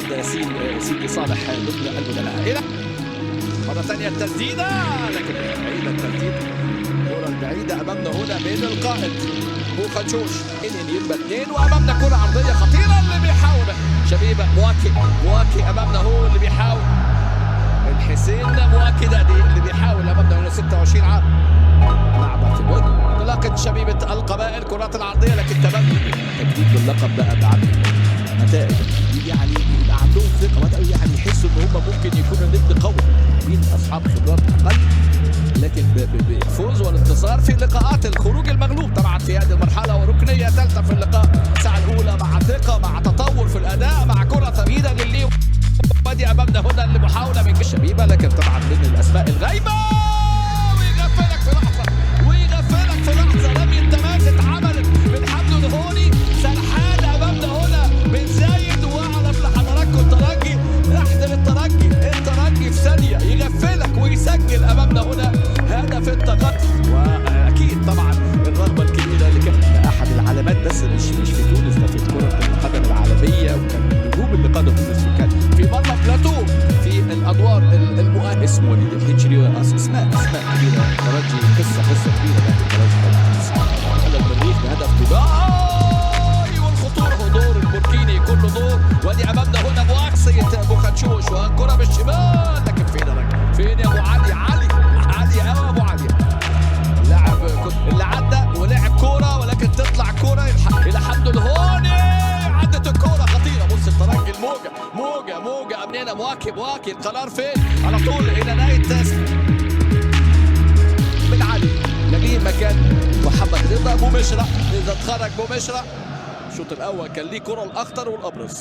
النهارده ياسين سيدي صالح ضمن البدلاء. مرة ثانية التسديدة لكن بعيدة التسديد. الكرة البعيدة أمامنا هنا من القائد بوخاتشوش. يبقى اثنين وأمامنا كرة عرضية خطيرة اللي بيحاول شبيبة مواكي أمامنا هو اللي بيحاول. الحسين مواكي ده اللي بيحاول أمامنا هنا 26 عام. لعبة في جد انطلاقة شبيبة القبائل كرات العرضية لكن تبني تجديد باللقب بقى بعد نتائج يعني يبقى عندهم ثقة يعني يحسوا ان هم ممكن يكونوا ند قوي مين اصحاب خبرات اقل لكن بالفوز والانتصار في لقاءات الخروج المغلوب طبعا في هذه المرحلة وركنية ثالثة في اللقاء الساعة الأولى مع ثقة مع تطور في الأداء مع كرة ثمينة للي ودي أمامنا هنا لمحاولة من الشبيبة لكن طبعا من الأسماء الغايبة ويغفلك في لحظة رمي التماس اتعملت من حمد الهوني سرحان أمامنا هنا من زايد وأعرف لحضراتكم الترجي احذر الترجي في ثانية يغفلك ويسجل أمامنا هنا هدف التغطي. وأكيد طبعا الرغبة الكبيرة اللي كانت أحد العلامات بس مش في تونس ده في كرة القدم العالمية وكان النجوم اللي قادوا تونس وكان في مرة بلاتو في الأدوار المؤهلة اسمه وليد الحجري أسماء كبيرة الترجي قصة كبيرة يعني الترجي المريخ بهدف دبي والخطورة دور البوركيني كله دور ودي أمامنا هنا مواقصية بوخاتشوش والكرة بالشمال لكن فين يا أبو علي أو أبو علي اللاعب اللي عدى ولعب كورة ولكن تطلع كورة إلى حمد الهوني عدت الكورة خطيرة. بص الترجي موجة أمنينا مواكي القرار فين على طول إلى نهاية التاسع من علي نجيه مكان محمد رضا بومشرة إذا اتخرج بومشرة الشوط الأول كان ليه كرة الأخطر والأبرز.